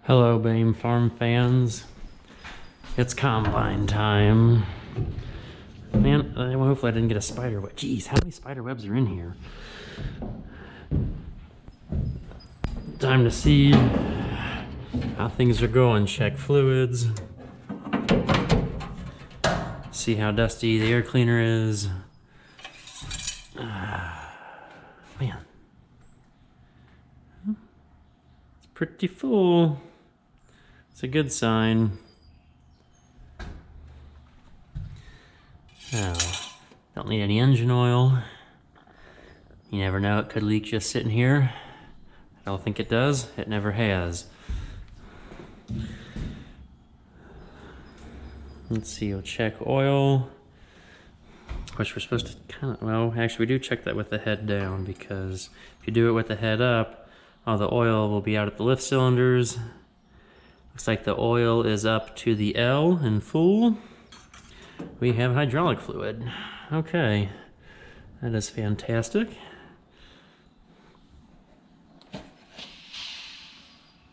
Hello, BAME Farm fans. It's combine time. Man, hopefully I didn't get a spider web. Jeez, how many spider webs are in here? Time to see how things are going. Check fluids. See how dusty the air cleaner is. Man. It's pretty full. It's a good sign. Oh, don't need any engine oil. You never know, it could leak just sitting here. I don't think it does. It never has. Let's see, we'll check oil. Which we're supposed to kind of, well, actually we do check that with the head down, because if you do it with the head up, all the oil will be out at the lift cylinders. Looks like the oil is up to the L and full. We have hydraulic fluid. Okay, that is fantastic.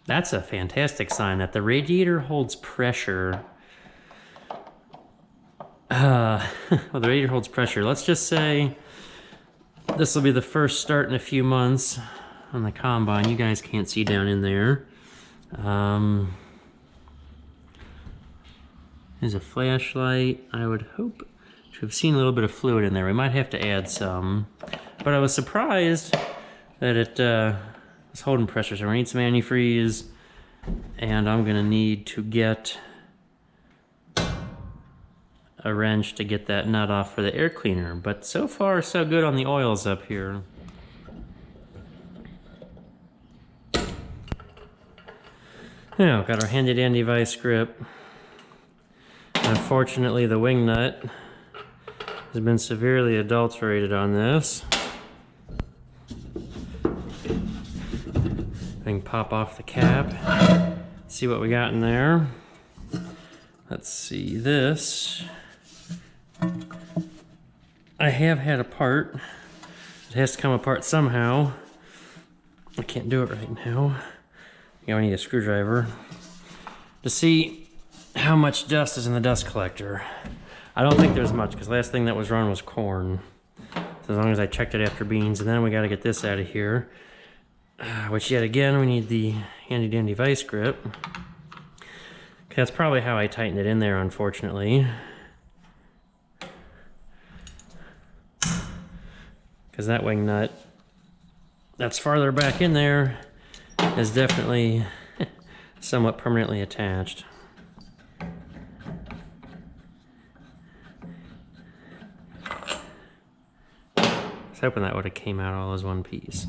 That's a fantastic sign that the radiator holds pressure. Well, the radiator holds pressure. Let's just say this will be the first start in a few months on the combine. You guys can't see down in there. There's a flashlight. I would hope to have seen a little bit of fluid in there. We might have to add some. But I was surprised that it was holding pressure. So we need some antifreeze. And I'm going to need to get a wrench to get that nut off for the air cleaner. But so far, so good on the oils up here. Now, got our handy dandy vice grip. Unfortunately, the wing nut has been severely adulterated on this. I can pop off the cap, see what we got in there. Let's see this. I have had a part. It has to come apart somehow. I can't do it right now. I need a screwdriver to see how much dust is in the dust collector. I don't think there's much, because last thing that was run was corn. So as long as I checked it after beans, and then we got to get this out of here. Which yet again, we need the handy dandy vice grip. Okay, that's probably how I tightened it in there, unfortunately. Because that wing nut that's farther back in there is definitely somewhat permanently attached. I was hoping that would have came out all as one piece.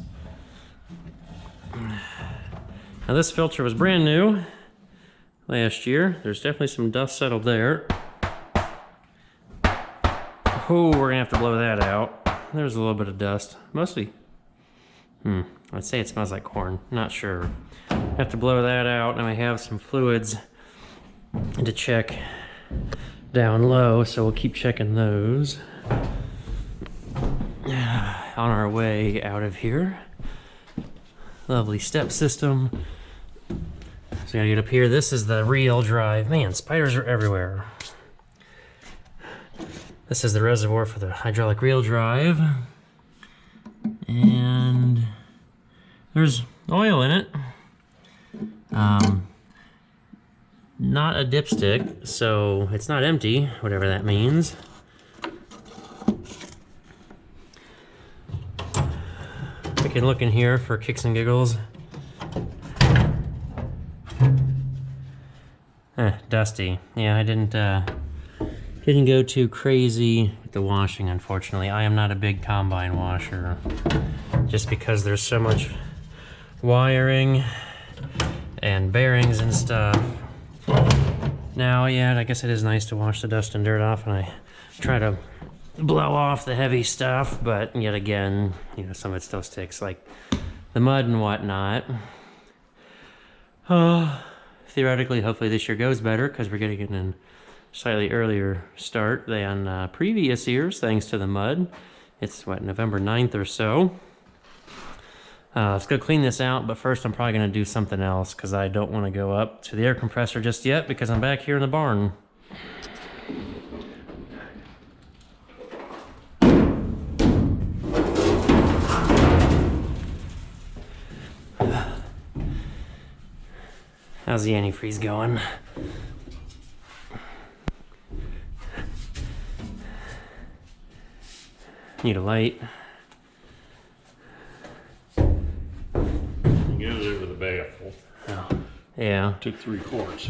Now this filter was brand new last year. There's definitely some dust settled there. Oh, we're gonna have to blow that out. There's a little bit of dust, mostly. I'd say it smells like corn, not sure. Have to blow that out, and I have some fluids to check down low, so we'll keep checking those. On our way out of here. Lovely step system. So we gotta get up here. This is the reel drive. Man, spiders are everywhere. This is the reservoir for the hydraulic reel drive. And there's oil in it. Not a dipstick, so it's not empty, whatever that means. We can look in here for kicks and giggles. Dusty. Yeah, I didn't go too crazy with the washing, unfortunately. I am not a big combine washer, just because there's so much wiring and bearings and stuff. Now, yeah, I guess it is nice to wash the dust and dirt off, and I try to blow off the heavy stuff, but yet again, you know, some of it still sticks, like the mud and whatnot. Theoretically, hopefully this year goes better, because we're getting a slightly earlier start than previous years, thanks to the mud. It's, what, November 9th or so. Let's go clean this out, but first I'm probably going to do something else because I don't want to go up to the air compressor just yet because I'm back here in the barn. How's the antifreeze going? Need a light. It goes over the baffle. Oh, yeah. Took 3 quarts.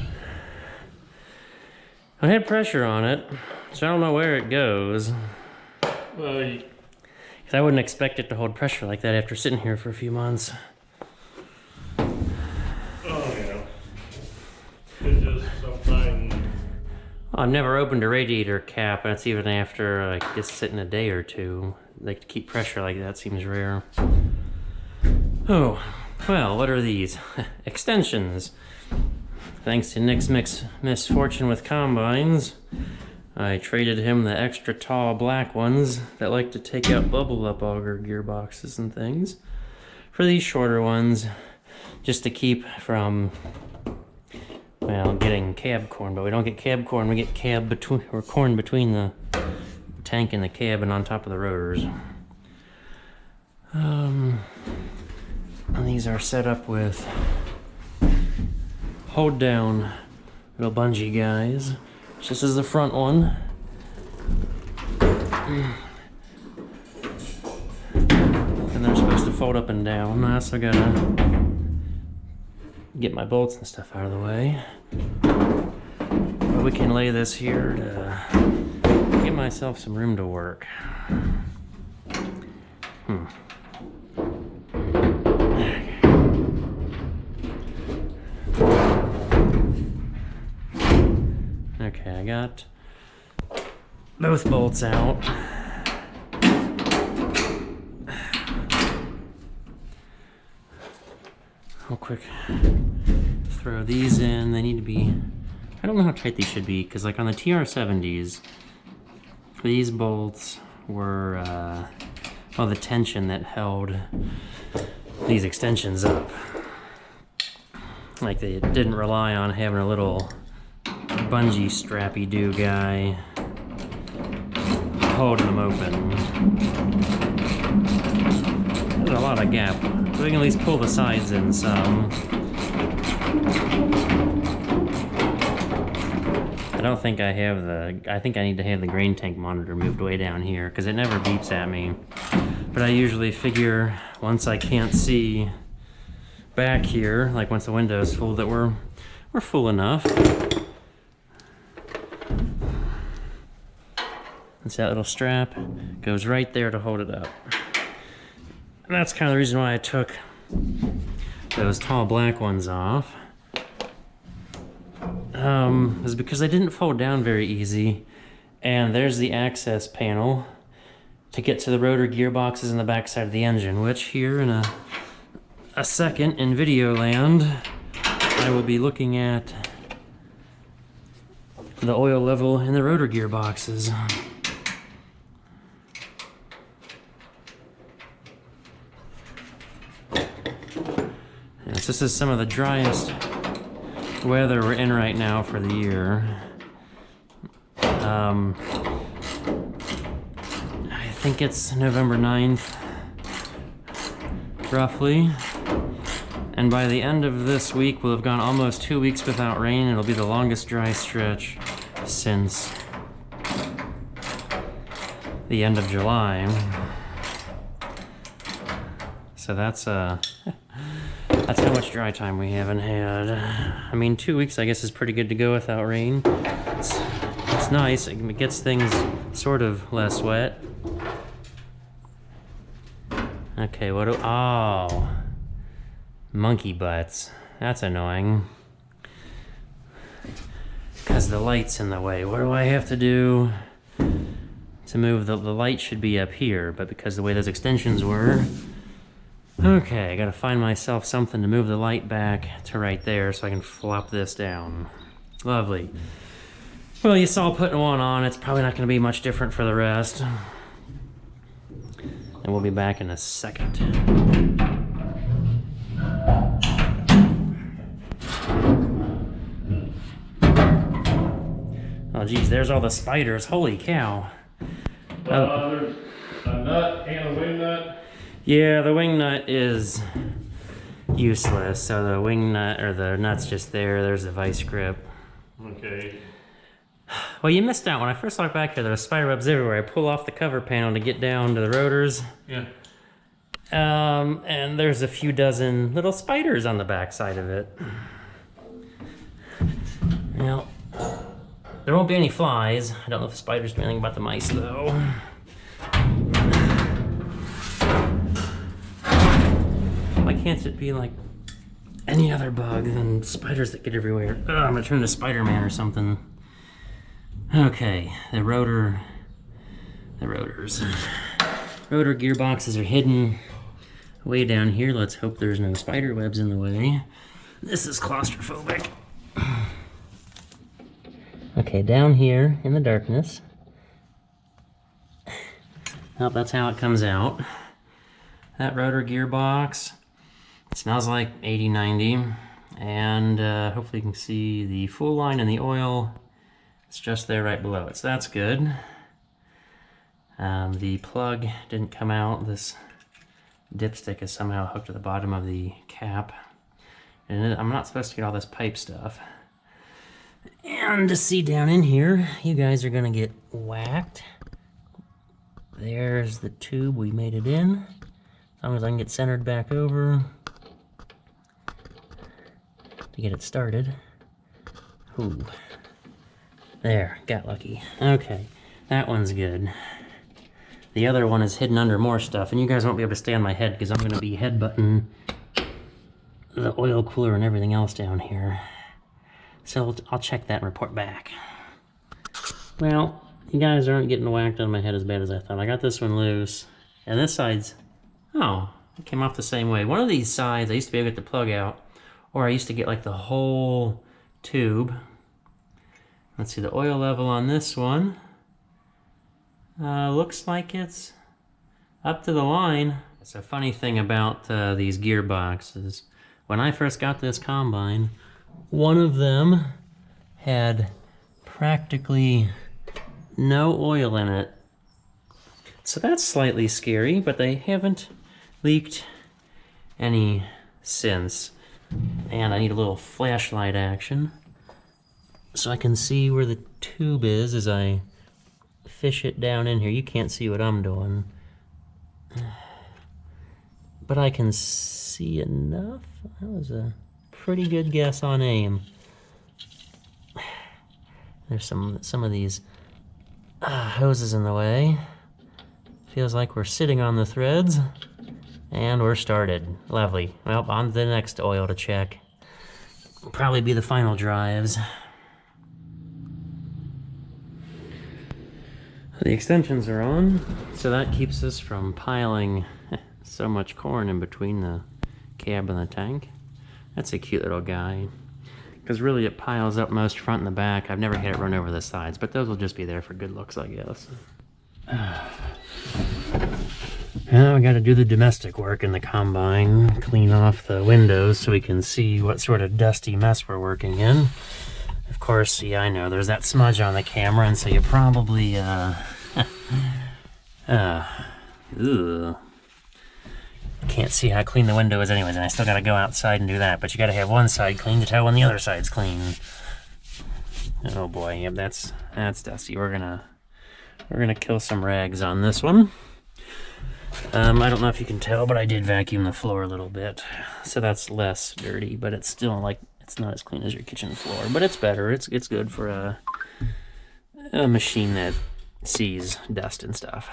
I had pressure on it, so I don't know where it goes. Well, Because I wouldn't expect it to hold pressure like that after sitting here for a few months. oh yeah. It's just something. I've never opened a radiator cap, and it's even after like just sitting a day or two. Like to keep pressure like that seems rare. Oh, well, what are these? Extensions. Thanks to Nick's misfortune with combines, I traded him the extra tall black ones that like to take out bubble up auger gearboxes and things for these shorter ones, just to keep from, well, getting cab corn. But we don't get cab corn, we get corn between the tank and the cab and on top of the rotors. And these are set up with hold down little bungee guys. This is the front one. And they're supposed to fold up and down. I also gotta get my bolts and stuff out of the way. But we can lay this here to give myself some room to work. Okay, I got both bolts out. Real quick, throw these in. They need to be, I don't know how tight these should be, because like on the TR70s, these bolts were, well, the tension that held these extensions up. Like they didn't rely on having a little bungee strappy-doo guy holding them open. There's a lot of gap. So we can at least pull the sides in some. I don't think I have I think I need to have the grain tank monitor moved way down here because it never beeps at me. But I usually figure once I can't see back here, like once the window's full, that we're full enough. It's that little strap goes right there to hold it up. And that's kind of the reason why I took those tall black ones off. Is because they didn't fold down very easy. And there's the access panel to get to the rotor gearboxes in the backside of the engine, which here in a second in video land, I will be looking at the oil level in the rotor gearboxes. Yes, this is some of the driest weather we're in right now for the year. I think it's November 9th, roughly. And by the end of this week, we'll have gone almost 2 weeks without rain. It'll be the longest dry stretch since the end of July. So that's how much dry time we haven't had. I mean, 2 weeks I guess is pretty good to go without rain. It's nice. It gets things sort of less wet. Okay, oh, monkey butts. That's annoying. Because the light's in the way. What do I have to do to move the light? Should be up here, but because the way those extensions were. Okay, I gotta find myself something to move the light back to right there so I can flop this down. Lovely. Well, you saw putting one on. It's probably not gonna be much different for the rest. And we'll be back in a second. Oh, geez, there's all the spiders. Holy cow. There's a nut and a wing nut. Yeah, the wing nut is useless. So the wing nut, or the nut's just there. There's the vice grip. Okay. Well, you missed out. When I first looked back here, there were spider webs everywhere. I pull off the cover panel to get down to the rotors. Yeah. And there's a few dozen little spiders on the back side of it. Well, there won't be any flies. I don't know if the spiders do anything about the mice, though. Why can't it be like any other bug than spiders that get everywhere? Ugh, I'm gonna turn into Spider-Man or something. Okay, the rotors. Rotor gearboxes are hidden way down here. Let's hope there's no spider webs in the way. This is claustrophobic. Okay, down here in the darkness. Oh, that's how it comes out. That rotor gearbox. It smells like 8090. And hopefully you can see the full line and the oil. It's just there right below it, so that's good. The plug didn't come out. This dipstick is somehow hooked to the bottom of the cap. And I'm not supposed to get all this pipe stuff. And to see down in here, you guys are gonna get whacked. There's the tube we made it in. As long as I can get centered back over to get it started. Ooh. There, got lucky. Okay, that one's good. The other one is hidden under more stuff, and you guys won't be able to stay on my head because I'm gonna be headbutting the oil cooler and everything else down here. So I'll check that and report back. Well, you guys aren't getting whacked on my head as bad as I thought. I got this one loose, and this side's, oh, it came off the same way. One of these sides, I used to be able to get the plug out, or I used to get like the whole tube. Let's see, the oil level on this one. Looks like it's up to the line. It's a funny thing about these gearboxes. When I first got this combine, one of them had practically no oil in it. So that's slightly scary, but they haven't leaked any since. And I need a little flashlight action so I can see where the tube is as I fish it down in here. You can't see what I'm doing, but I can see enough. That was a pretty good guess on aim. There's some of these hoses in the way. Feels like we're sitting on the threads, and we're started. Lovely. Well, on to the next oil to check. Probably be the final drives. The extensions are on, so that keeps us from piling so much corn in between the cab and the tank. That's a cute little guy, because really it piles up most front and the back. I've never had it run over the sides, but those will just be there for good looks, I guess. Now we got to do the domestic work in the combine, clean off the windows so we can see what sort of dusty mess we're working in. Of course, yeah, I know, there's that smudge on the camera, and so you probably, can't see how clean the window is anyways, and I still gotta go outside and do that, but you gotta have one side clean to tell when the other side's clean. Oh boy, yep, that's dusty. We're gonna kill some rags on this one. I don't know if you can tell, but I did vacuum the floor a little bit, so that's less dirty, but it's still like, it's not as clean as your kitchen floor, but it's better. It's good for a machine that sees dust and stuff.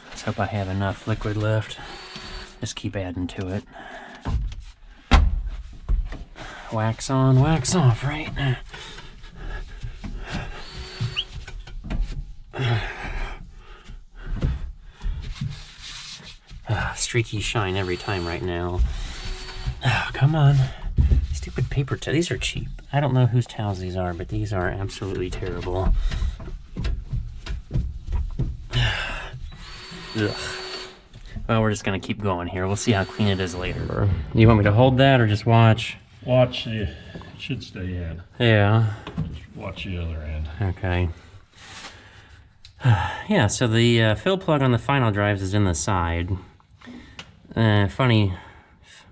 Let's hope I have enough liquid left. Just keep adding to it. Wax on, wax off, right? Streaky shine every time right now. Oh, come on. Stupid paper towels. These are cheap. I don't know whose towels these are, but these are absolutely terrible. Ugh. Well, we're just gonna keep going here. We'll see how clean it is later. You want me to hold that or just watch? Watch the, it should stay in. Yeah. Just watch the other end. Okay. Yeah, so the fill plug on the final drives is in the side. Funny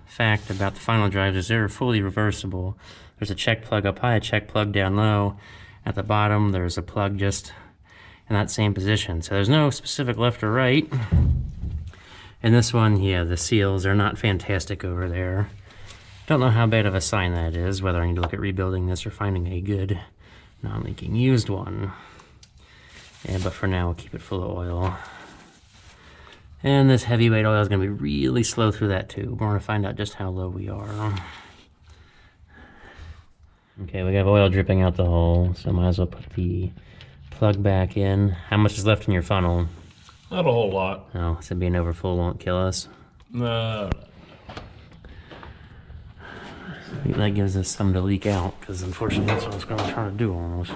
fact about the final drives is they're fully reversible. There's a check plug up high, a check plug down low. At the bottom, there's a plug just in that same position. So there's no specific left or right. And this one, yeah, the seals are not fantastic over there. Don't know how bad of a sign that is, whether I need to look at rebuilding this or finding a good non-leaking used one. Yeah, but for now, we'll keep it full of oil. And this heavyweight oil is going to be really slow through that tube. We're going to find out just how low we are. Okay, we got oil dripping out the hole, so might as well put the plug back in. How much is left in your funnel? Not a whole lot. Oh, so being overfull won't kill us? No. That gives us some to leak out, because unfortunately that's what I was going to try to do almost.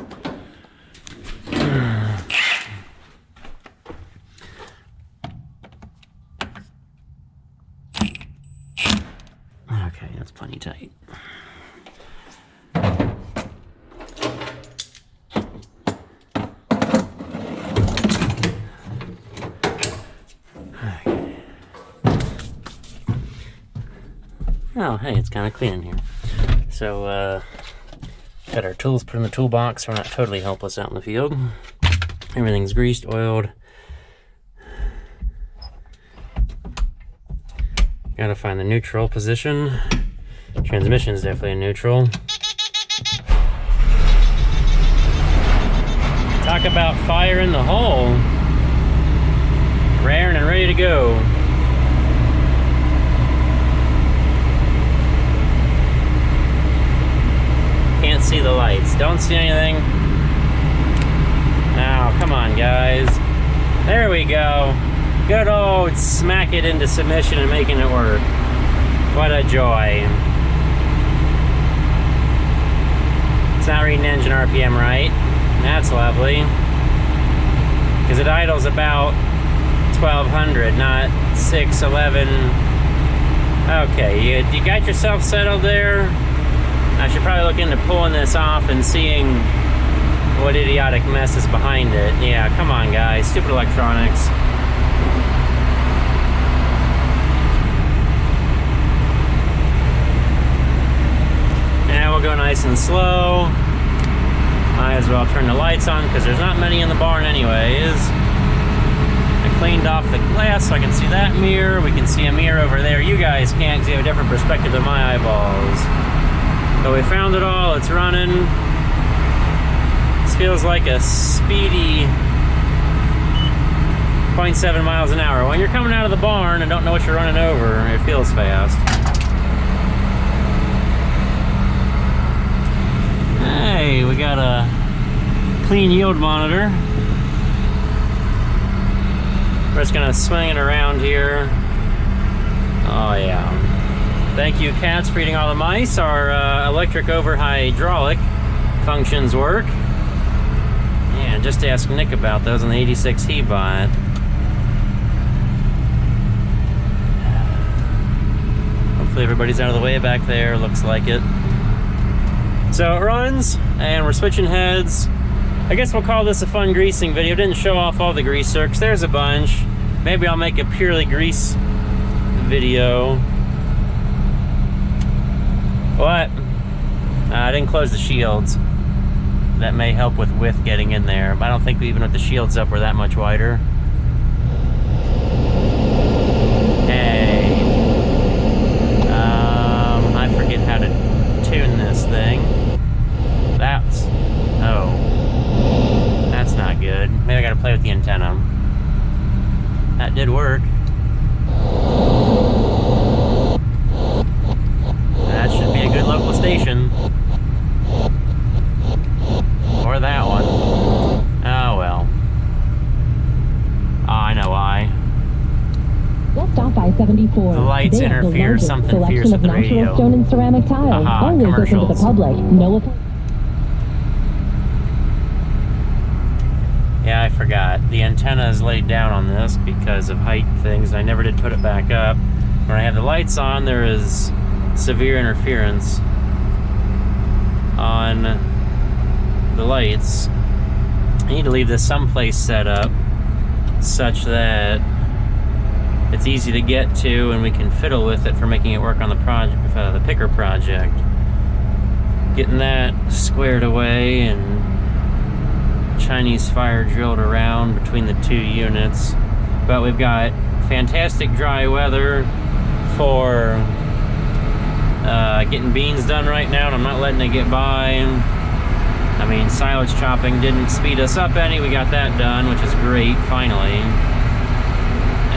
Okay, that's plenty tight. Oh, hey, it's kind of clean in here. So, got our tools put in the toolbox, so we're not totally helpless out in the field. Everything's greased, oiled. Gotta find the neutral position. Transmission's definitely in neutral. Talk about fire in the hole. Raring and ready to go. Can't see the lights. Don't see anything. Now, come on, guys. There we go. Good old smack it into submission and making it work. What a joy. It's not reading engine RPM right. That's lovely. Because it idles about 1200, not 611. Okay, you got yourself settled there. I should probably look into pulling this off and seeing what idiotic mess is behind it. Yeah, come on, guys. Stupid electronics. Now we'll go nice and slow. Might as well turn the lights on because there's not many in the barn anyways. I cleaned off the glass so I can see that mirror. We can see a mirror over there. You guys can't because you have a different perspective than my eyeballs. So we found it all. It's running. This feels like a speedy 0.7 miles an hour. When you're coming out of the barn and don't know what you're running over, it feels fast. Hey, we got a clean yield monitor. We're just gonna swing it around here. Oh yeah. Thank you, cats, for eating all the mice. Our electric over hydraulic functions work. Yeah, just ask Nick about those on the 86 he bought. Hopefully everybody's out of the way back there. Looks like it. So it runs, and we're switching heads. I guess we'll call this a fun greasing video. Didn't show off all the grease circs. There's a bunch. Maybe I'll make a purely grease video. What? I didn't close the shields. That may help with width getting in there, but I don't think even with the shields up we're that much wider. Hey. I forget how to tune this thing. That's... oh. That's not good. Maybe I gotta play with the antenna. That did work. That should be a good local station. Or that one. Oh well. Oh, I know why. Just off I-74. The lights interfere, something fierce with the radio. Stone and ceramic tiles. Aha, Always open to the commercials. public. No. Yeah, I forgot. not. The antenna is laid down on this because of height things, and I never did put it back up. When I have the lights on, there is severe interference on the lights. I need to leave this someplace set up such that it's easy to get to and we can fiddle with it for making it work on the project, the picker project. Getting that squared away and Chinese fire drilled around between the two units. But we've got fantastic dry weather for getting beans done right now, and I'm not letting it get by. I mean, silage chopping didn't speed us up any. We got that done, which is great, finally.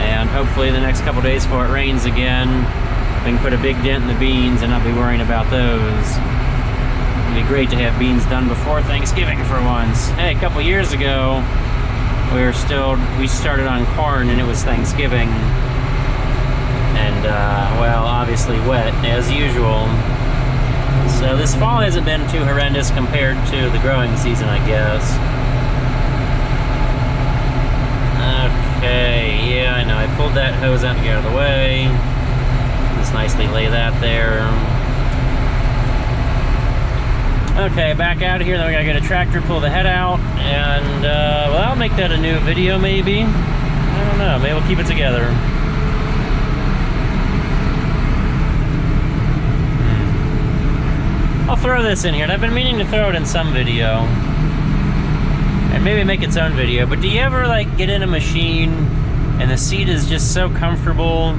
And hopefully the next couple days before it rains again, we can put a big dent in the beans and not be worrying about those. It'd be great to have beans done before Thanksgiving for once. Hey, a couple years ago, we started on corn and it was Thanksgiving. And, well, obviously wet, as usual. So this fall hasn't been too horrendous compared to the growing season, I guess. Okay, yeah, I know. I pulled that hose out to get out of the way. Just nicely lay that there. Okay, back out of here. Then we gotta get a tractor, pull the head out, and, well, I'll make that a new video, maybe. I don't know. Maybe we'll keep it together. I'll throw this in here, and I've been meaning to throw it in some video. And maybe make its own video. But do you ever, like, get in a machine and the seat is just so comfortable,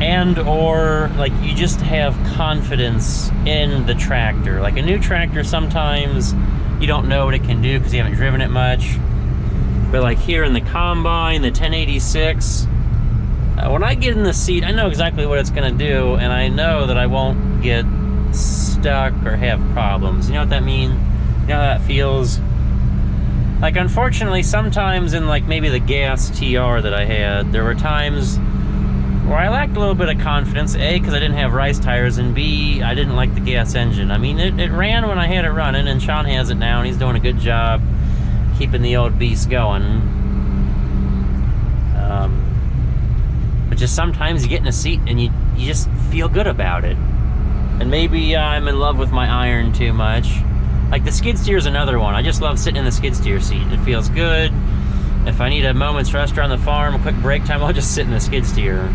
and or, like, you just have confidence in the tractor? Like, a new tractor, sometimes you don't know what it can do because you haven't driven it much. But, like, here in the Combine, the 1086, when I get in the seat, I know exactly what it's going to do, and I know that I won't get stuck or have problems. You know what that means? You know how that feels? Like, unfortunately, sometimes in, like, maybe the gas TR that I had, there were times where I lacked a little bit of confidence. A, because I didn't have rice tires, and B, I didn't like the gas engine. I mean, it ran when I had it running, and Sean has it now, and he's doing a good job keeping the old beast going. But just sometimes you get in a seat and you just feel good about it. And maybe I'm in love with my iron too much. Like, the skid steer is another one. I just love sitting in the skid steer seat. It feels good. If I need a moment's rest around the farm, a quick break time, I'll just sit in the skid steer.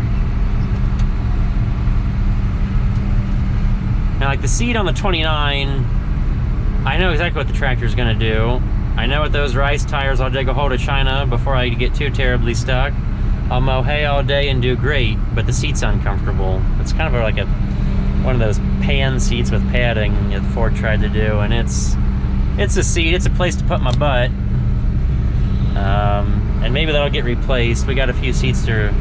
Now, like the seat on the 29, I know exactly what the tractor's gonna do. I know with those rice tires, I'll dig a hole to China before I get too terribly stuck. I'll mow hay all day and do great, but the seat's uncomfortable. It's kind of like one of those pan seats with padding that Ford tried to do, and it's a seat, it's a place to put my butt. And maybe that'll get replaced. We got a few seats to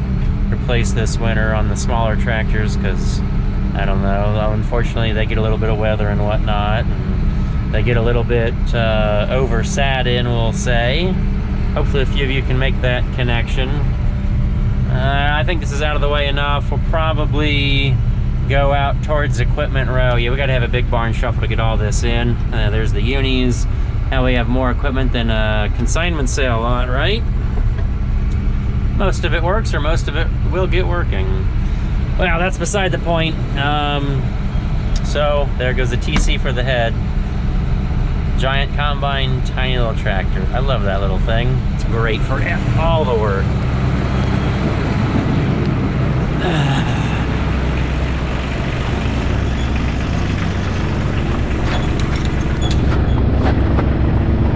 replace this winter on the smaller tractors, because, I don't know, unfortunately they get a little bit of weather and whatnot, and they get a little bit over-sat in, we'll say. Hopefully a few of you can make that connection. I think this is out of the way enough. We'll probably go out towards equipment row. Yeah, we got to have a big barn shuffle to get all this in. There's the unis. Now we have more equipment than a consignment sale lot, right? Most of it works, or most of it will get working. Well, that's beside the point. So there goes the TC for the head. Giant combine, tiny little tractor. I love that little thing. It's great for all the work.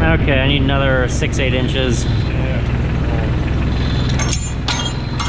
Okay, I need another 6-8 inches.